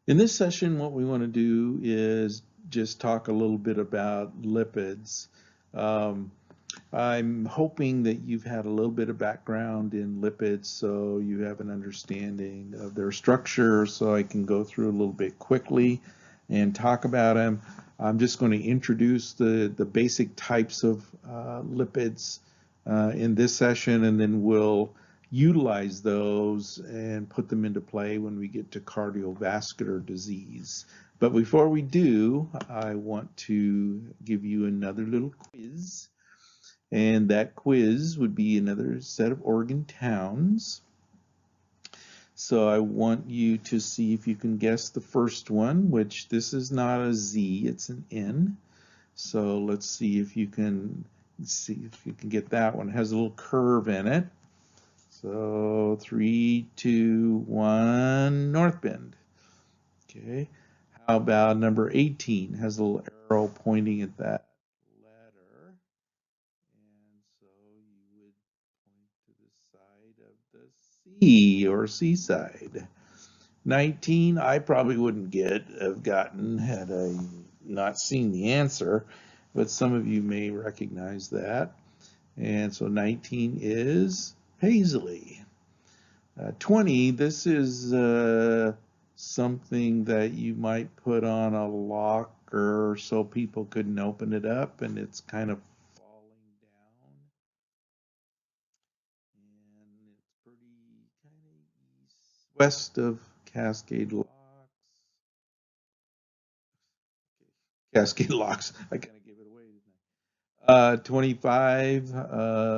In this session, what we want to do is just talk a little bit about lipids. Um, I'm hoping that you've had a little bit of background in lipids so you have an understanding of their structure so I can go through a little bit quickly and talk about them. I'm just going to introduce the basic types of lipids in this session, and then we'll utilize those and put them into play when we get to cardiovascular disease. But before we do, I want to give you another little quiz. And that quiz would be another set of organ towns. So I want you to see if you can guess the first one, which this is not a Z, it's an N. So let's see if you can get that one. It has a little curve in it. So 3, 2, 1, North Bend. Okay. How about number 18? Has a little arrow pointing at that letter. And so you would point to the side of the sea or seaside. 19, I probably wouldn't have gotten had I not seen the answer, but some of you may recognize that. And so 19 is Paisley. 20, this is something that you might put on a locker so people couldn't open it up, and it's kind of falling down. And it's pretty kind of west of Cascade Locks. Cascade Locks, I kind of gave it away, didn't I? 25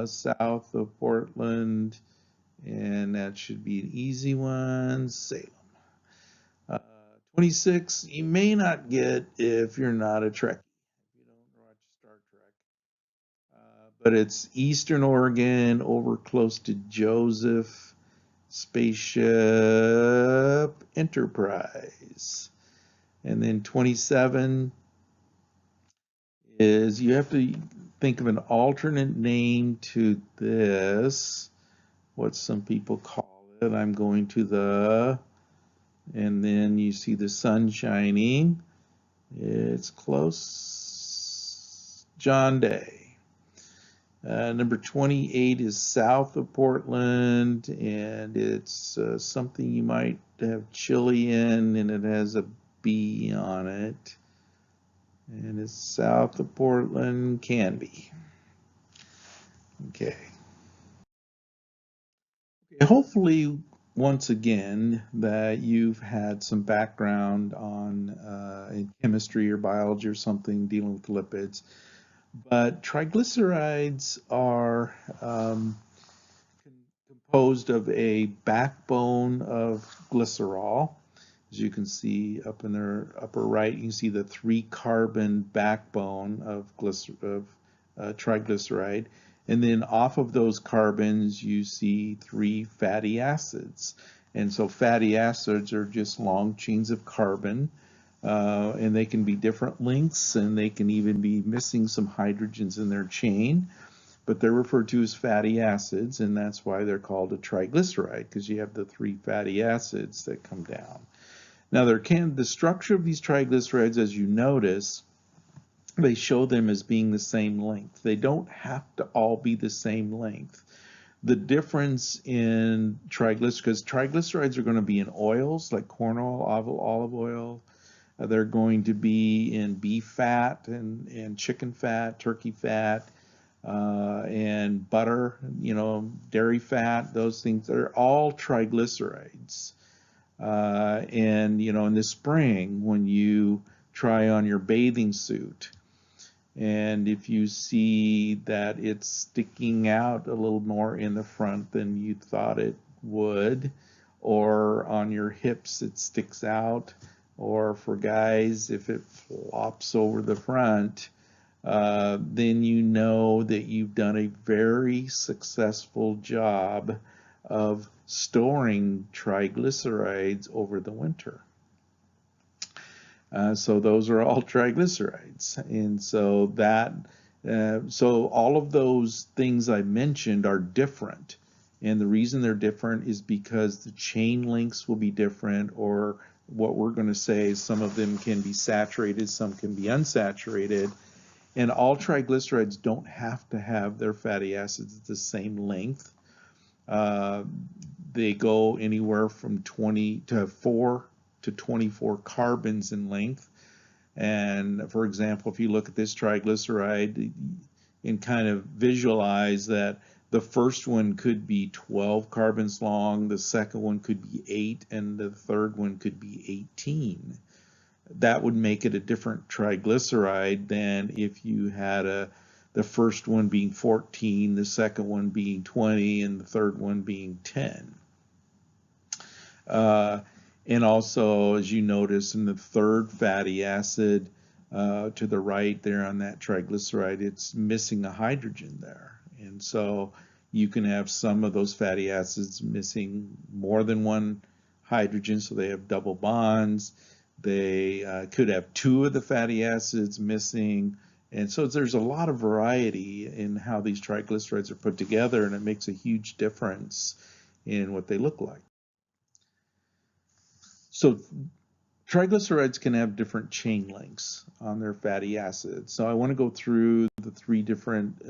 south of Portland, and that should be an easy one, Salem. Uh, 26, you may not get if you're not a Trekkie, if you don't watch Star Trek. But it's Eastern Oregon, over close to Joseph Spaceship Enterprise. And then 27 is you have to think of an alternate name to this, what some people call it. I'm going to the, and then you see the sun shining. It's close. John Day. Number 28 is south of Portland, and it's something you might have chili in, and it has a B on it. And it's south of Portland, Canby. Okay. Hopefully, once again, that you've had some background on in chemistry or biology or something dealing with lipids. But triglycerides are composed of a backbone of glycerol. As you can see up in their upper right, you can see the 3-carbon backbone of triglyceride. And then off of those carbons, you see 3 fatty acids. And so fatty acids are just long chains of carbon, and they can be different lengths, and they can even be missing some hydrogens in their chain. But they're referred to as fatty acids, and that's why they're called a triglyceride, because you have the 3 fatty acids that come down. Now, the structure of these triglycerides, as you notice, they show them as being the same length. They don't have to all be the same length. The difference in triglycerides, because triglycerides are going to be in oils like corn oil, olive oil. They're going to be in beef fat and chicken fat, turkey fat, and butter, dairy fat. Those things are all triglycerides. And in the spring, when you try on your bathing suit, and if you see that it's sticking out a little more in the front than you thought it would, or on your hips it sticks out, or for guys, if it flops over the front, then you know that you've done a very successful job of storing triglycerides over the winter. So those are all triglycerides. And so so all of those things I mentioned are different. And the reason they're different is because the chain lengths will be different, or what we're going to say is some of them can be saturated, some can be unsaturated, and all triglycerides don't have to have their fatty acids the same length. Uh, they go anywhere from 20 to 4 to 24 carbons in length. And for example, if you look at this triglyceride and kind of visualize that the first one could be 12 carbons long, the second one could be 8, and the third one could be 18. That would make it a different triglyceride than if you had the first one being 14, the second one being 20, and the third one being 10. And also, as you notice in the third fatty acid to the right there on that triglyceride, it's missing a hydrogen there. And so you can have some of those fatty acids missing more than one hydrogen, so they have double bonds. They could have 2 of the fatty acids missing. And so there's a lot of variety in how these triglycerides are put together, and it makes a huge difference in what they look like. So triglycerides can have different chain lengths on their fatty acids. So I want to go through the 3 different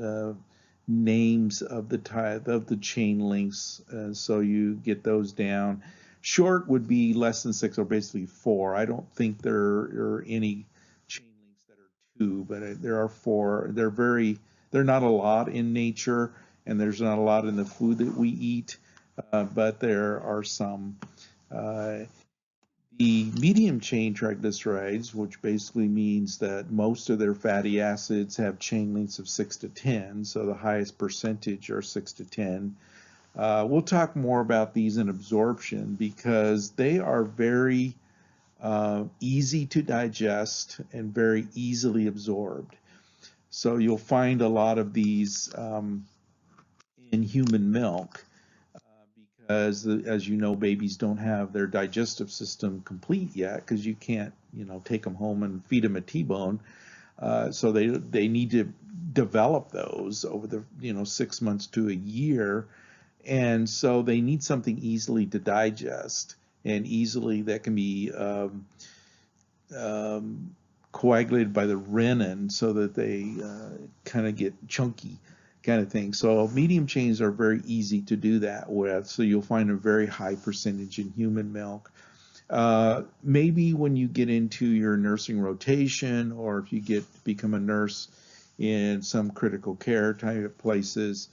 names of the chain lengths, so you get those down. Short would be less than 6, or basically 4. I don't think there are any chain lengths that are 2, but there are 4. They're not a lot in nature, and there's not a lot in the food that we eat, but there are some. The medium chain triglycerides, which basically means that most of their fatty acids have chain lengths of 6 to 10, so the highest percentage are 6 to 10. We'll talk more about these in absorption because they are very easy to digest and very easily absorbed. So you'll find a lot of these in human milk. As you know, babies don't have their digestive system complete yet because you can't, take them home and feed them a T-bone. So they need to develop those over the 6 months to a year, and so they need something easily to digest and easily that can be coagulated by the renin so that they kind of get chunky kind of thing. So medium chains are very easy to do that with, so you'll find a very high percentage in human milk. Maybe when you get into your nursing rotation, or if you become a nurse in some critical care type of places,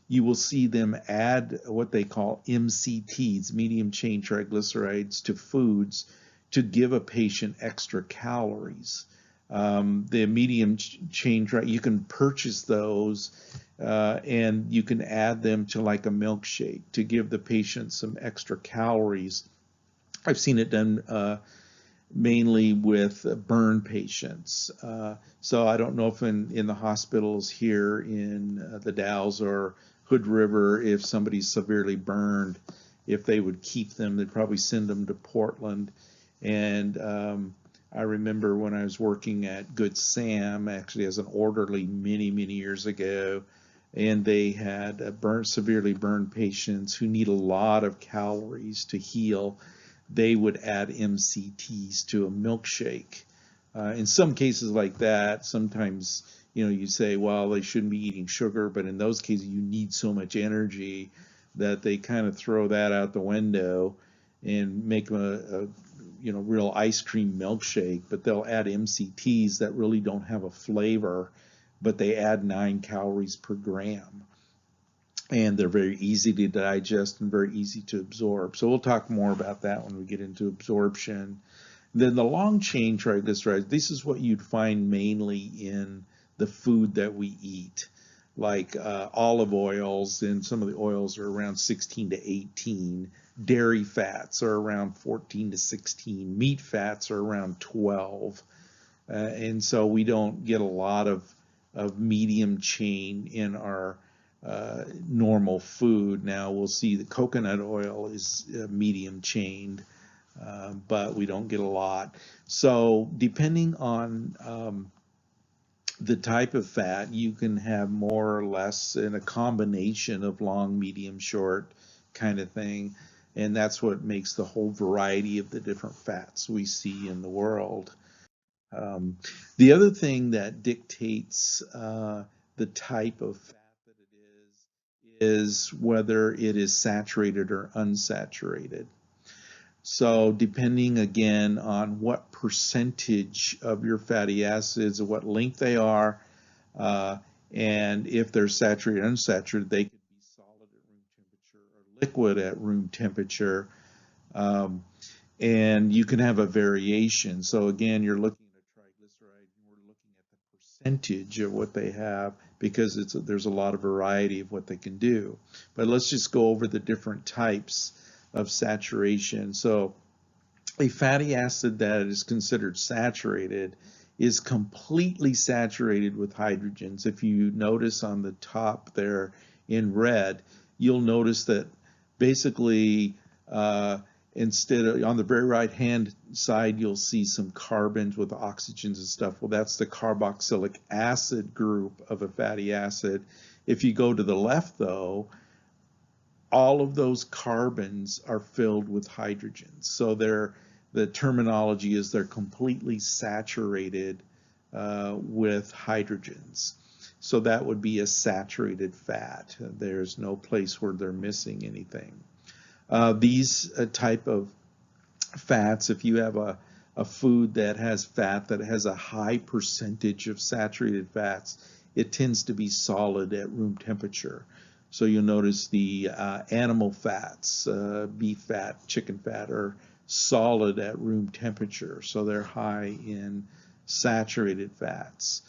you will see them add what they call MCTs, medium chain triglycerides, to foods to give a patient extra calories. The medium chain, you can purchase those and you can add them to like a milkshake to give the patient some extra calories. I've seen it done mainly with burn patients. So I don't know if in the hospitals here in the Dalles or Hood River, if somebody's severely burned, if they would keep them, they'd probably send them to Portland. And I remember when I was working at Good Sam, actually as an orderly many, many years ago, and they had severely burned patients who need a lot of calories to heal. They would add MCTs to a milkshake. In some cases like that, sometimes you say, well, they shouldn't be eating sugar, but in those cases you need so much energy that they kind of throw that out the window and make a real ice cream milkshake, but they'll add MCTs that really don't have a flavor, but they add 9 calories per gram. And they're very easy to digest and very easy to absorb. So we'll talk more about that when we get into absorption. Then the long chain triglycerides, this is what you'd find mainly in the food that we eat, like olive oils, and some of the oils are around 16 to 18. Dairy fats are around 14 to 16. Meat fats are around 12. And so we don't get a lot of medium chain in our normal food. Now we'll see the coconut oil is medium chained, but we don't get a lot. So depending on the type of fat, you can have more or less in a combination of long, medium, short kind of thing. And that's what makes the whole variety of the different fats we see in the world. Um, the other thing that dictates the type of fat that it is whether it is saturated or unsaturated. So depending again on what percentage of your fatty acids and what length they are, uh, and if they're saturated or unsaturated, they could be solid at room temperature or liquid at room temperature. Um, and you can have a variation. So again, you're looking at a triglyceride, and we're looking at the percentage of what they have because there's a lot of variety of what they can do. But let's just go over the different types of saturation. So a fatty acid that is considered saturated is completely saturated with hydrogens. If you notice on the top there in red, you'll notice that basically instead of on the very right hand side, you'll see some carbons with oxygens and stuff. Well, that's the carboxylic acid group of a fatty acid. If you go to the left though, all of those carbons are filled with hydrogens. So the terminology is they're completely saturated with hydrogens. So that would be a saturated fat. There's no place where they're missing anything. These type of fats, if you have a food that has fat that has a high percentage of saturated fats, it tends to be solid at room temperature. So you'll notice the animal fats, beef fat, chicken fat, are solid at room temperature. So they're high in saturated fats.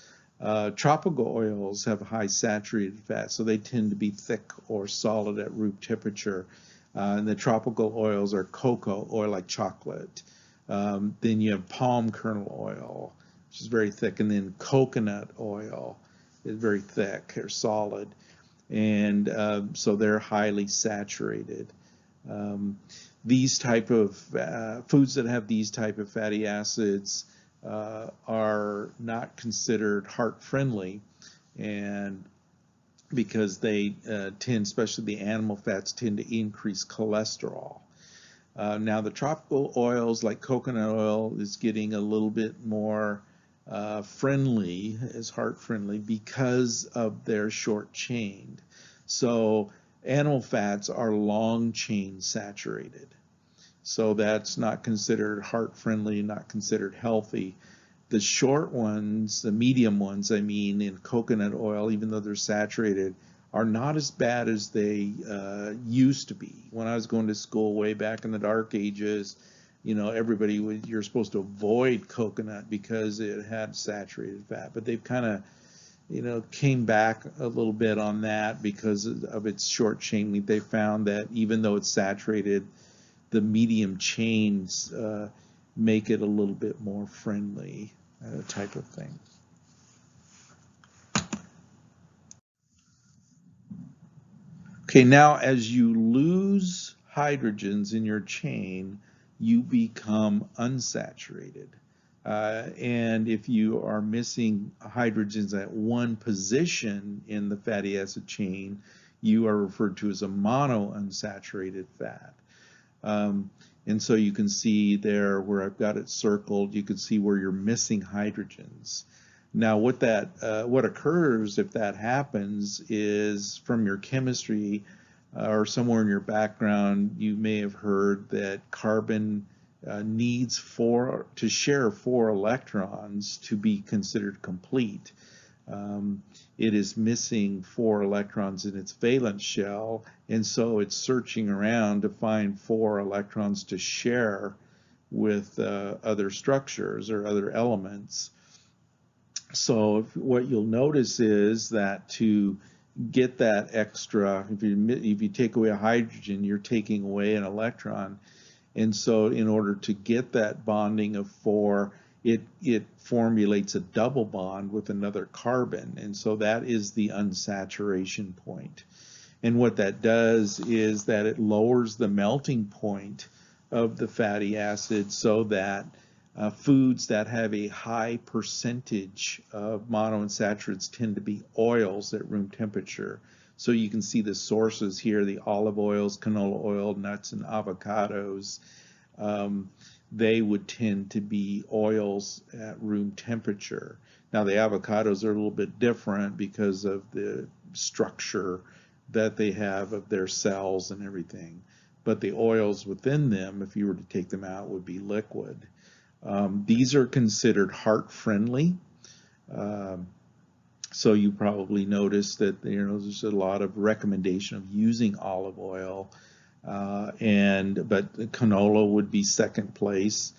Tropical oils have high saturated fat, so they tend to be thick or solid at room temperature. And the tropical oils are cocoa oil, like chocolate. Then you have palm kernel oil, which is very thick, and then coconut oil is very thick or solid. And so they're highly saturated. These type of foods that have these type of fatty acids are not considered heart friendly, and because they tend, especially the animal fats, tend to increase cholesterol. Now the tropical oils like coconut oil is getting a little bit more friendly, is heart friendly, because of their short chained. So animal fats are long chain saturated. So that's not considered heart friendly, not considered healthy. The short ones, the medium ones, I mean, in coconut oil, even though they're saturated, are not as bad as they used to be. When I was going to school way back in the dark ages, you know, everybody would, you're supposed to avoid coconut because it had saturated fat, but they've kind of, you know, came back a little bit on that because of its short chain. They found that even though it's saturated, the medium chains make it a little bit more friendly type of thing. Okay, now as you lose hydrogens in your chain, you become unsaturated. And if you are missing hydrogens at one position in the fatty acid chain, you are referred to as a monounsaturated fat. And so you can see there where I've got it circled, you can see where you're missing hydrogens. Now what occurs if that happens is, from your chemistry or somewhere in your background, you may have heard that carbon needs to share 4 electrons to be considered complete. It is missing 4 electrons in its valence shell, and so it's searching around to find 4 electrons to share with other structures or other elements. So what you'll notice is that to get that extra, if you take away a hydrogen, you're taking away an electron. And so in order to get that bonding of 4, it formulates a double bond with another carbon. And so that is the unsaturation point. And what that does is that it lowers the melting point of the fatty acid so that foods that have a high percentage of monounsaturates tend to be oils at room temperature. So you can see the sources here, the olive oils, canola oil, nuts, and avocados. They would tend to be oils at room temperature. Now the avocados are a little bit different because of the structure that they have of their cells and everything. But the oils within them, if you were to take them out, would be liquid. These are considered heart friendly. So you probably noticed that there's a lot of recommendation of using olive oil, but canola would be second place,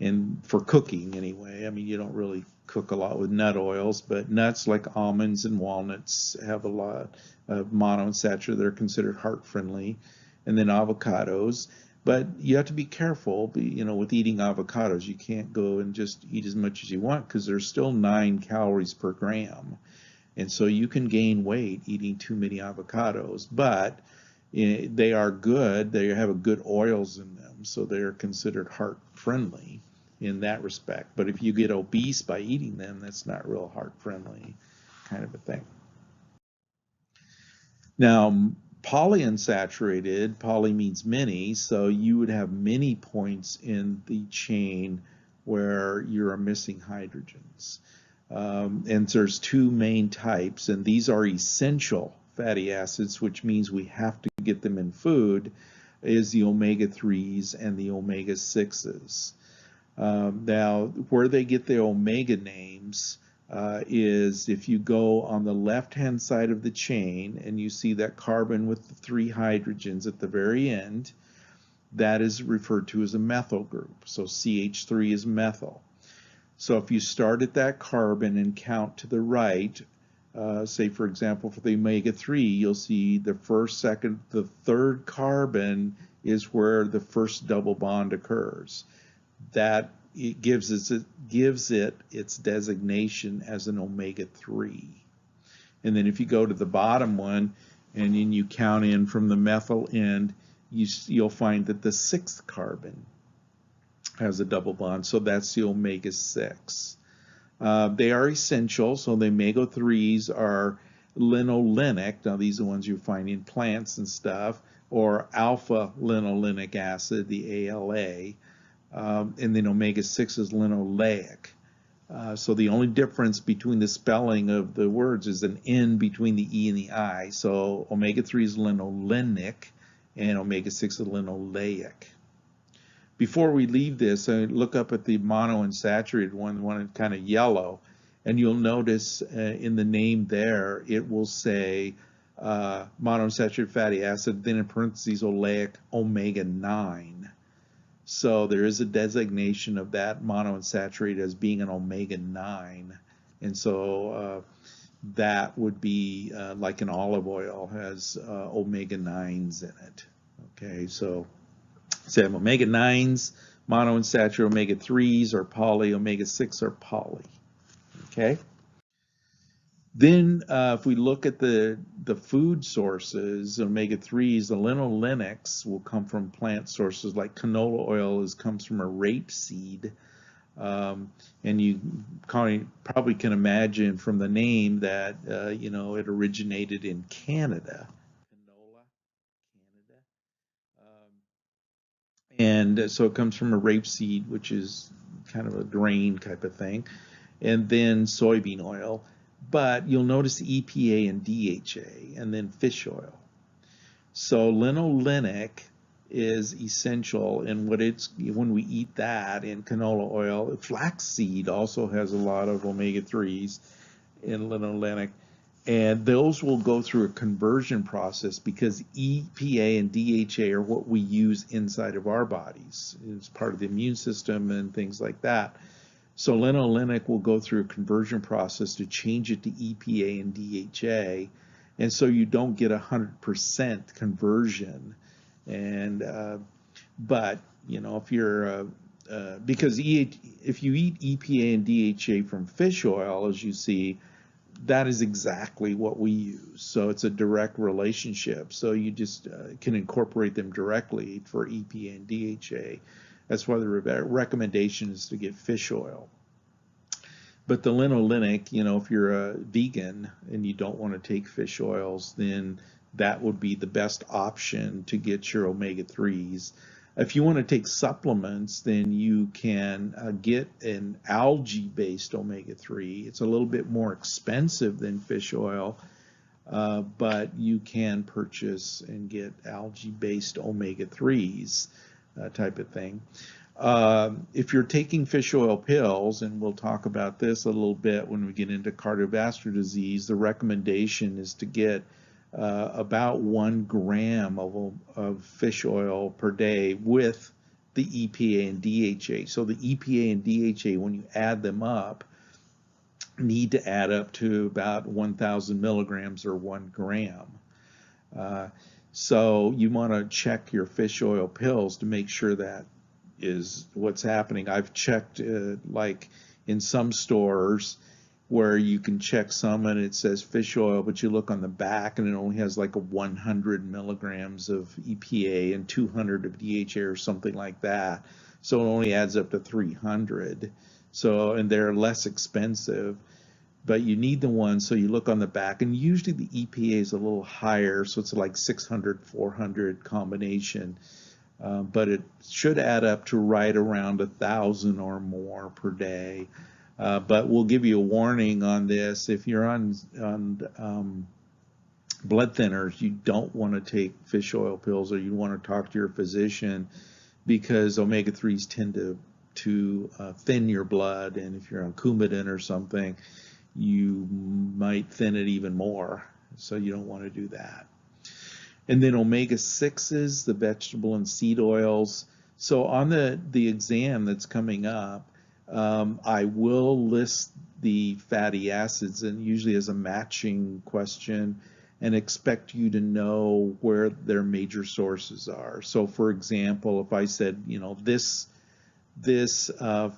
and for cooking anyway. I mean, you don't really cook a lot with nut oils, but nuts like almonds and walnuts have a lot of monounsaturated. They're considered heart friendly, and then avocados. But you have to be careful, with eating avocados. You can't go and just eat as much as you want because there's still 9 calories per gram. And so you can gain weight eating too many avocados, but they are good. They have good oils in them, so they're considered heart friendly in that respect. But if you get obese by eating them, that's not real heart friendly kind of a thing. Now, polyunsaturated, poly means many, so you would have many points in the chain where you are missing hydrogens. And there's 2 main types, and these are essential fatty acids, which means we have to get them in food, is the omega-3s and the omega-6s. Now, where they get the omega names is if you go on the left-hand side of the chain and you see that carbon with the 3 hydrogens at the very end, that is referred to as a methyl group. So CH3 is methyl. So if you start at that carbon and count to the right, say for example for the omega-3, you'll see the first, second, the third carbon is where the first double bond occurs. That it gives it its designation as an omega-3. And then if you go to the bottom one and then you count in from the methyl end, you'll find that the 6th carbon has a double bond, so that's the omega-6. They are essential, so the omega-3s are linolenic. Now these are the ones you find in plants and stuff, or alpha linolenic acid, the ALA, and then omega-6 is linoleic. So the only difference between the spelling of the words is an N between the E and the I. So omega-3 is linolenic and omega-6 is linoleic. Before we leave this, look up at the monounsaturated one, the one kind of yellow, and you'll notice in the name there, it will say monounsaturated fatty acid, then in parentheses, oleic omega-9. So there is a designation of that monounsaturated as being an omega-9. And so that would be like an olive oil has omega-9s in it. Okay, so say omega-9s, monounsaturated omega-3s are poly, omega-6 are poly. Okay. Then if we look at the food sources, omega-3s, the linolenics will come from plant sources like canola oil comes from a rapeseed. And you probably can imagine from the name that, it originated in Canada. Canola, Canada. And so it comes from a rapeseed, which is kind of a grain type of thing, and then soybean oil. But you'll notice EPA and DHA, and then fish oil. So linolenic is essential, and when we eat that in canola oil, flaxseed also has a lot of omega-3s in linolenic. And those will go through a conversion process because EPA and DHA are what we use inside of our bodies. It's part of the immune system and things like that. So linolenic will go through a conversion process to change it to EPA and DHA. And so you don't get 100% conversion. And but if you're because if you eat EPA and DHA from fish oil, as you see, that is exactly what we use. So it's a direct relationship. So you just can incorporate them directly for EPA and DHA. That's why the recommendation is to get fish oil. But the linolenic, if you're a vegan and you don't want to take fish oils, then that would be the best option to get your omega-3s. If you want to take supplements, then you can get an algae-based omega-3. It's a little bit more expensive than fish oil, but you can purchase and get algae-based omega-3s type of thing. If you're taking fish oil pills, and we'll talk about this a little bit when we get into cardiovascular disease, the recommendation is to get about 1 gram of fish oil per day with the EPA and DHA. So the EPA and DHA, when you add them up, need to add up to about 1,000 milligrams or 1 gram. So you want to check your fish oil pills to make sure that is what's happening. I've checked like in some stores where you can check some and it says fish oil, but you look on the back and it only has like a 100 milligrams of EPA and 200 of DHA or something like that. So it only adds up to 300. So, and they're less expensive, but you need the one. So you look on the back, and usually the EPA is a little higher. So it's like 600, 400 combination. But it should add up to right around 1,000 or more per day. But we'll give you a warning on this. If you're on blood thinners, you don't want to take fish oil pills, or you want to talk to your physician, because omega-3s tend to thin your blood, and if you're on Coumadin or something, you might thin it even more. So you don't want to do that. And then omega-6s, the vegetable and seed oils. So on the exam that's coming up, I will list the fatty acids, and usually as a matching question, and expect you to know where their major sources are. So for example, if I said, this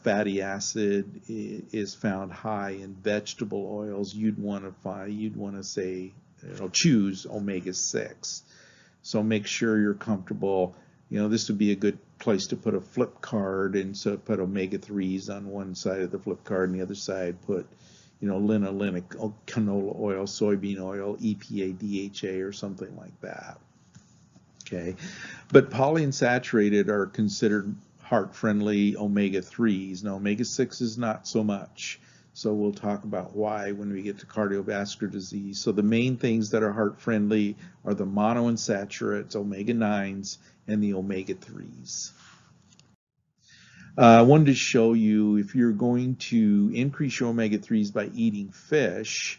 fatty acid is found high in vegetable oils, you'd want to say, choose omega-6. So make sure you're comfortable. This would be a good place to put a flip card, and so put omega-3s on one side of the flip card, and the other side put, linolenic, canola oil, soybean oil, EPA, DHA, or something like that. Okay, but polyunsaturated are considered heart-friendly omega-3s. Now, omega-6 is not so much. So we'll talk about why when we get to cardiovascular disease. So the main things that are heart-friendly are the monounsaturates, omega-9s, and the omega-3s. I wanted to show you, if you're going to increase your omega-3s by eating fish,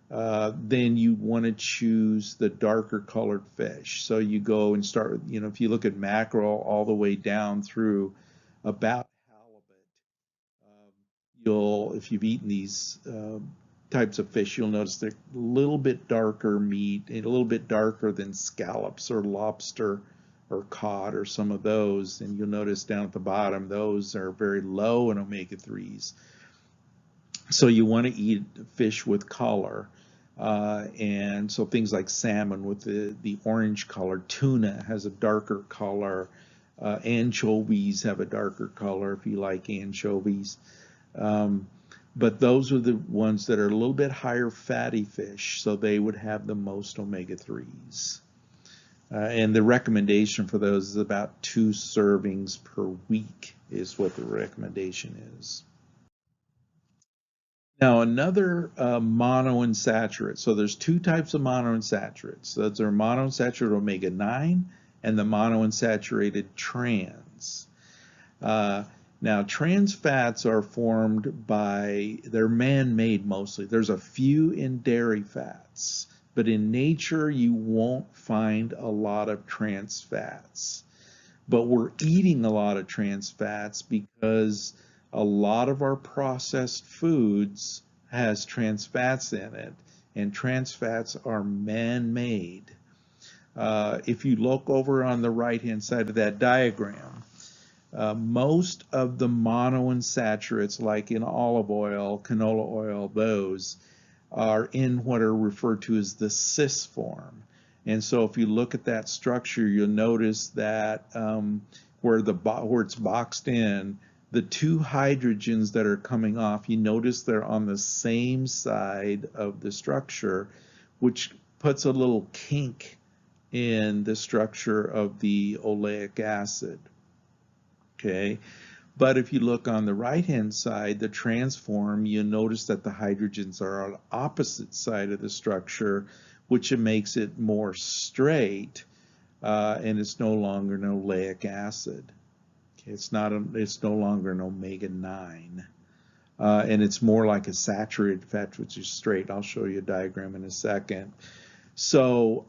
then you want to choose the darker colored fish. So you go and start, if you look at mackerel all the way down through about halibut, if you've eaten these types of fish, you'll notice they're a little bit darker meat, and a little bit darker than scallops or lobster or cod or some of those. And you'll notice down at the bottom, those are very low in omega-3s. So you want to eat fish with color. And so things like salmon with the orange color, tuna has a darker color, anchovies have a darker color if you like anchovies. But those are the ones that are a little bit higher fatty fish, so they would have the most omega-3s. And the recommendation for those is about 2 servings per week is what the recommendation is. Now another monounsaturates. So there's 2 types of monounsaturates. Those are monounsaturated omega-9 and the monounsaturated trans. Now trans fats are formed they're man-made mostly. There's a few in dairy fats, but in nature you won't find a lot of trans fats. But we're eating a lot of trans fats because a lot of our processed foods has trans fats in it, and trans fats are man-made. If you look over on the right-hand side of that diagram, most of the monounsaturates, like in olive oil, canola oil, those are in what are referred to as the cis form. And so if you look at that structure, you'll notice that where it's boxed in, the two hydrogens that are coming off, you notice they're on the same side of the structure, which puts a little kink in the structure of the oleic acid. Okay, but if you look on the right-hand side, the transform, you notice that the hydrogens are on the opposite side of the structure, which makes it more straight, and it's no longer an oleic acid. Okay, it's no longer an omega-9. And it's more like a saturated fat, which is straight. I'll show you a diagram in a second. So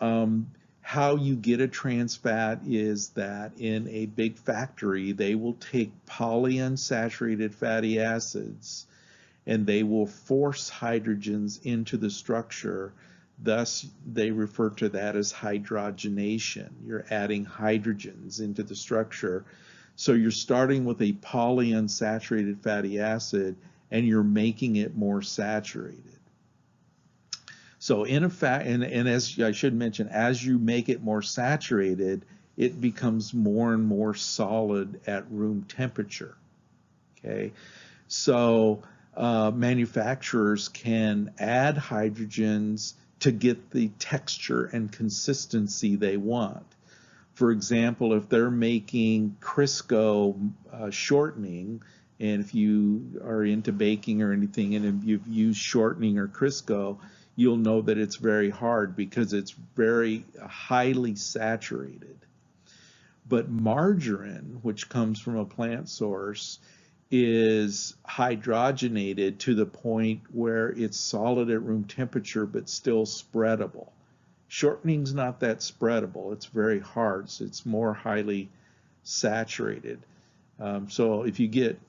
how you get a trans fat is that in a big factory, they will take polyunsaturated fatty acids and they will force hydrogens into the structure. Thus, they refer to that as hydrogenation. You're adding hydrogens into the structure. So you're starting with a polyunsaturated fatty acid and you're making it more saturated. So in effect, and as I should mention, as you make it more saturated, it becomes more and more solid at room temperature. Okay, so manufacturers can add hydrogens to get the texture and consistency they want. For example, if they're making Crisco shortening, and if you are into baking or anything, and if you've used shortening or Crisco, you'll know that it's very hard because it's very highly saturated. But margarine, which comes from a plant source, is hydrogenated to the point where it's solid at room temperature but still spreadable. Shortening's not that spreadable. It's very hard, so it's more highly saturated. So if you get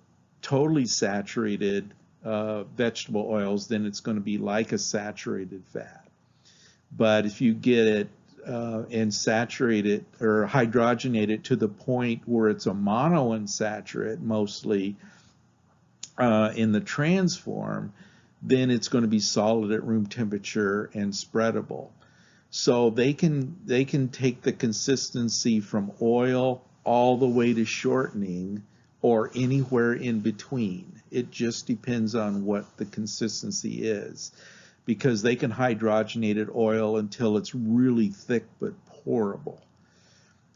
totally saturated vegetable oils, then it's going to be like a saturated fat. But if you get it and saturate it or hydrogenate it to the point where it's a monounsaturated mostly in the trans form, then it's going to be solid at room temperature and spreadable. So they can take the consistency from oil all the way to shortening or anywhere in between. It just depends on what the consistency is, because they can hydrogenated oil until it's really thick but pourable.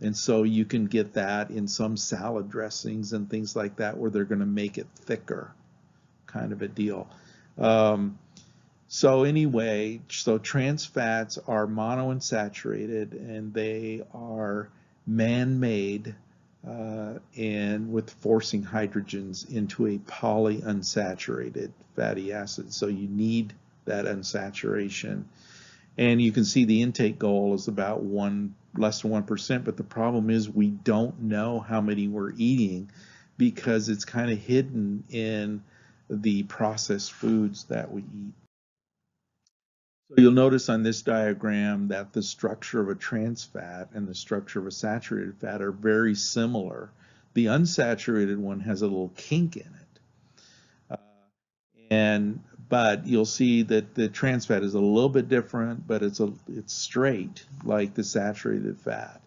And so you can get that in some salad dressings and things like that where they're going to make it thicker, kind of a deal. So anyway, so trans fats are monounsaturated and they are man-made and with forcing hydrogens into a polyunsaturated fatty acid. So you need that unsaturation. And you can see the intake goal is about less than 1%, but the problem is we don't know how many we're eating because it's kind of hidden in the processed foods that we eat. So you'll notice on this diagram that the structure of a trans fat and the structure of a saturated fat are very similar. The unsaturated one has a little kink in it. But you'll see that the trans fat is a little bit different, but it's straight like the saturated fat.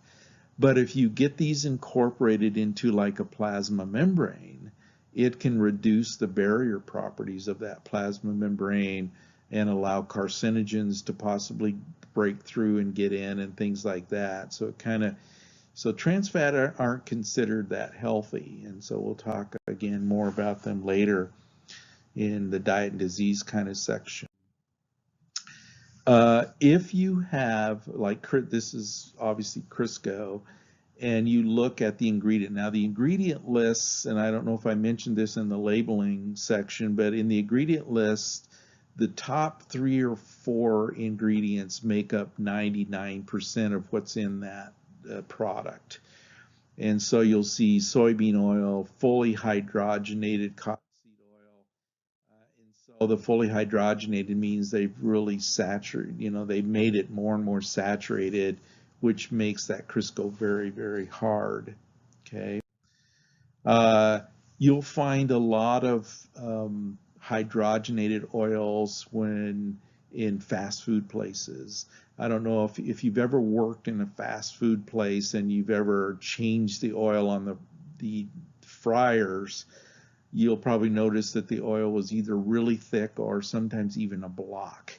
But if you get these incorporated into like a plasma membrane, it can reduce the barrier properties of that plasma membrane and allow carcinogens to possibly break through and get in and things like that. So so trans fat aren't considered that healthy, and so we'll talk again more about them later in the diet and disease kind of section. If you have, like, this is obviously Crisco, and you look at the ingredient. Now the ingredient lists, and I don't know if I mentioned this in the labeling section, but in the ingredient list, the top 3 or 4 ingredients make up 99% of what's in that product. And so you'll see soybean oil, fully hydrogenated cottonseed oil. And so the fully hydrogenated means they've really saturated, they've made it more and more saturated, which makes that Crisco very, very hard. Okay. You'll find a lot of hydrogenated oils when in fast food places. I don't know if you've ever worked in a fast food place and you've ever changed the oil on the fryers. you'll probably notice that the oil was either really thick or sometimes even a block,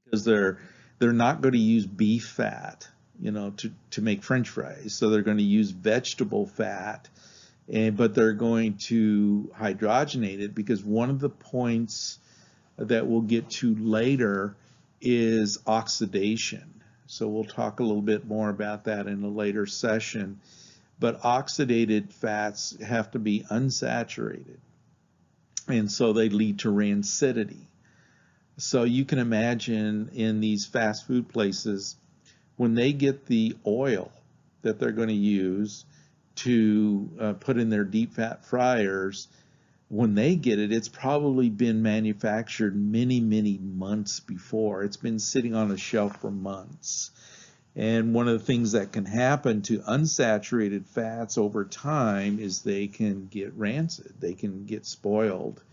because they're not going to use beef fat, to make French fries. So they're going to use vegetable fat, but they're going to hydrogenate it, because one of the points that we'll get to later is oxidation. So we'll talk a little bit more about that in a later session. But oxidated fats have to be unsaturated, and so they lead to rancidity. So you can imagine in these fast food places, when they get the oil that they're going to use to put in their deep fat fryers, when they get it, it's probably been manufactured many, many months before. It's been sitting on a shelf for months. And one of the things that can happen to unsaturated fats over time is they can get rancid, they can get spoiled,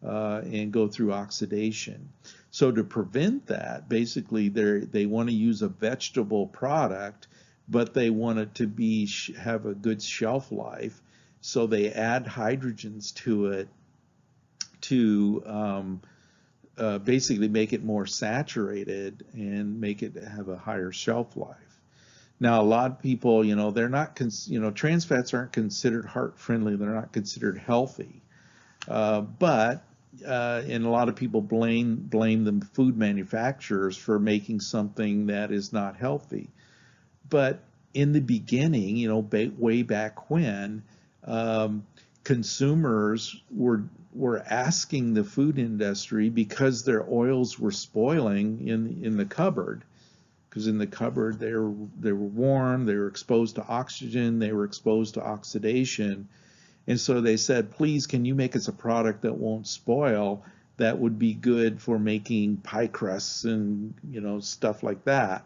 and go through oxidation. So to prevent that, basically they want to use a vegetable product, but they want it to have a good shelf life. So they add hydrogens to it to basically make it more saturated and make it have a higher shelf life. Now, a lot of people, they're not, trans fats aren't considered heart friendly. They're not considered healthy. And a lot of people blame the food manufacturers for making something that is not healthy. But in the beginning, way back when, consumers were asking the food industry, because their oils were spoiling in the cupboard, because in the cupboard they were warm, they were exposed to oxygen, they were exposed to oxidation, and so they said, please, can you make us a product that won't spoil, that would be good for making pie crusts and stuff like that.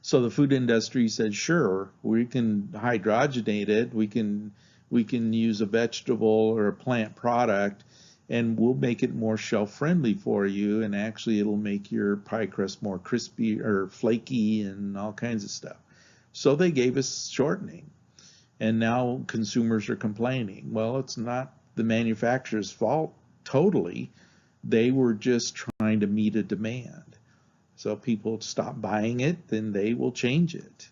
So the food industry said, sure, we can hydrogenate it, we can use a vegetable or a plant product, and we'll make it more shelf friendly for you, and actually it'll make your pie crust more crispy or flaky and all kinds of stuff. So they gave us shortening, and now consumers are complaining. Well, it's not the manufacturer's fault totally. They were just trying to meet a demand. So people stop buying it, then they will change it.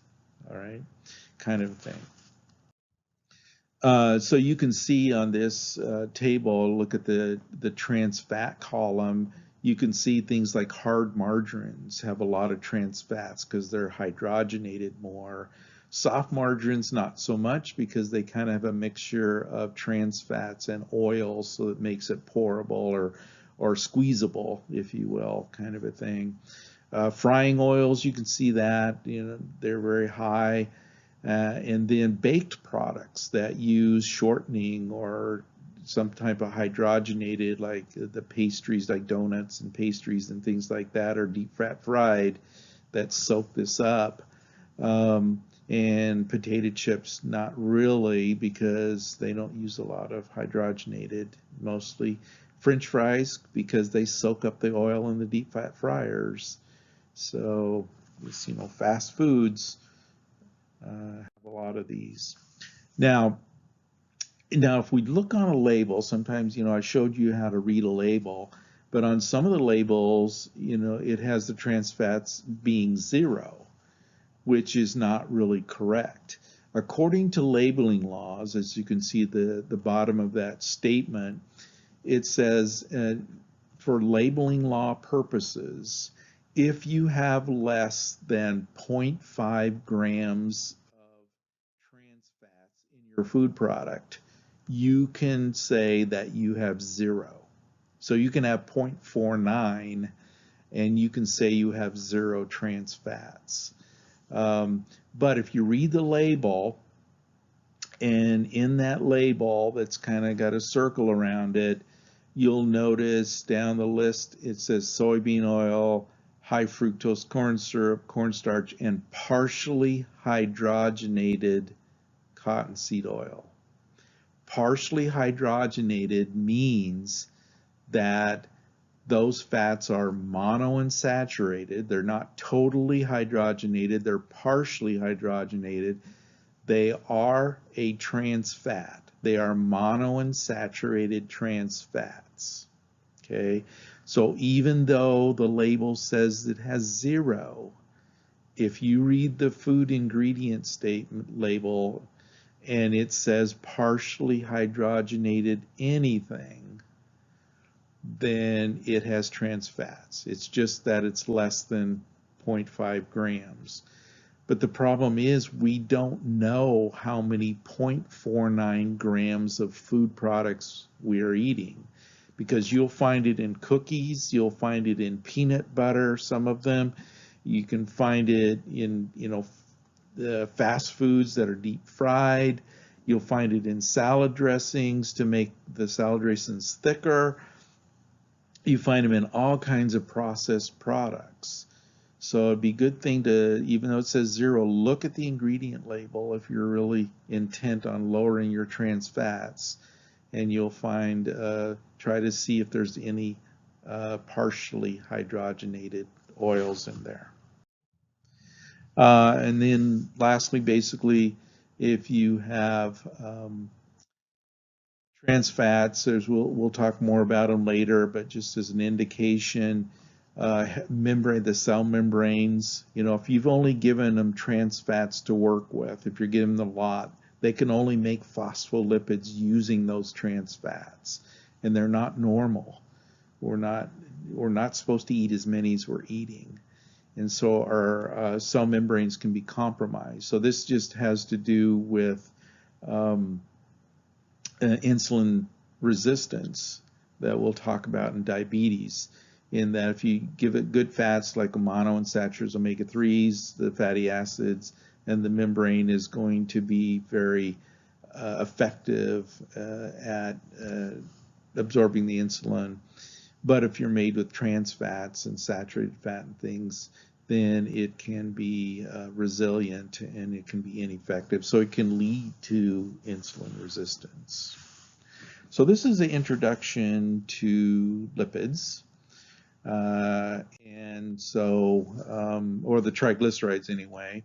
All right, kind of thing. So you can see on this table, look at the trans fat column, you can see things like hard margarines have a lot of trans fats because they're hydrogenated more. Soft margarines, not so much, because they kind of have a mixture of trans fats and oils, so it makes it pourable or squeezable, if you will, kind of a thing. Frying oils, you can see that, they're very high. And then baked products that use shortening or some type of hydrogenated, like the pastries, like donuts and pastries and things like that, or deep fat fried, that soak this up. And potato chips, not really, because they don't use a lot of hydrogenated, mostly. French fries, because they soak up the oil in the deep fat fryers. So, fast foods have a lot of these. Now, if we look on a label, sometimes, I showed you how to read a label, but on some of the labels, it has the trans fats being 0, which is not really correct. According to labeling laws, as you can see at the bottom of that statement, it says, for labeling law purposes, if you have less than 0.5 grams of trans fats in your food product, you can say that you have 0. So you can have 0.49 and you can say you have 0 trans fats. But if you read the label, and in that label that's kind of got a circle around it, you'll notice down the list it says soybean oil, high fructose corn syrup, cornstarch, and partially hydrogenated cottonseed oil. Partially hydrogenated means that those fats are monounsaturated. They're not totally hydrogenated, they're partially hydrogenated. They are a trans fat. They are monounsaturated trans fats. Okay, so even though the label says it has 0, if you read the food ingredient statement label and it says partially hydrogenated anything, then it has trans fats. It's just that it's less than 0.5 grams. But the problem is we don't know how many 0.49 grams of food products we are eating, because you'll find it in cookies, you'll find it in peanut butter, some of them. You can find it in, the fast foods that are deep fried. You'll find it in salad dressings to make the salad dressings thicker. You find them in all kinds of processed products. So it'd be a good thing to, even though it says 0, look at the ingredient label if you're really intent on lowering your trans fats, and you'll find, try to see if there's any partially hydrogenated oils in there. And then lastly, basically, if you have trans fats, we'll talk more about them later, but just as an indication, the cell membranes, if you've only given them trans fats to work with, if you're giving them a lot, they can only make phospholipids using those trans fats, and they're not normal. We're not supposed to eat as many as we're eating, and so our cell membranes can be compromised. So this just has to do with insulin resistance that we'll talk about in diabetes, in that if you give it good fats like monounsaturated omega-3s, the fatty acids, and the membrane is going to be very effective at absorbing the insulin. But if you're made with trans fats and saturated fat and things, then it can be resilient and it can be ineffective. So it can lead to insulin resistance. So this is the introduction to lipids. And so, or the triglycerides anyway.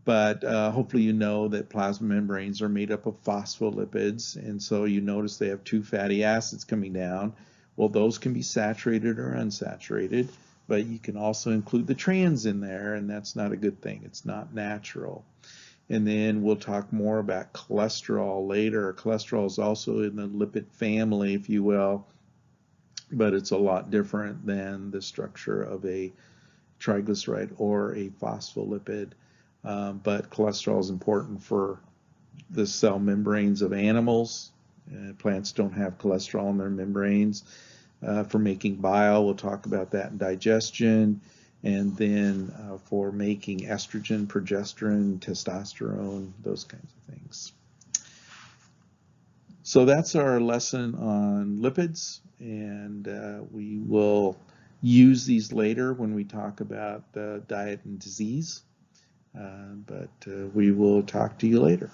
But hopefully you know that plasma membranes are made up of phospholipids, and so you notice they have 2 fatty acids coming down. Well, those can be saturated or unsaturated, but you can also include the trans in there, and that's not a good thing. It's not natural. And then we'll talk more about cholesterol later. Cholesterol is also in the lipid family, if you will, but it's a lot different than the structure of a triglyceride or a phospholipid. But cholesterol is important for the cell membranes of animals. Plants don't have cholesterol in their membranes. For making bile, we'll talk about that in digestion. And then for making estrogen, progesterone, testosterone, those kinds of things. So that's our lesson on lipids, and we will use these later when we talk about diet and disease. But we will talk to you later.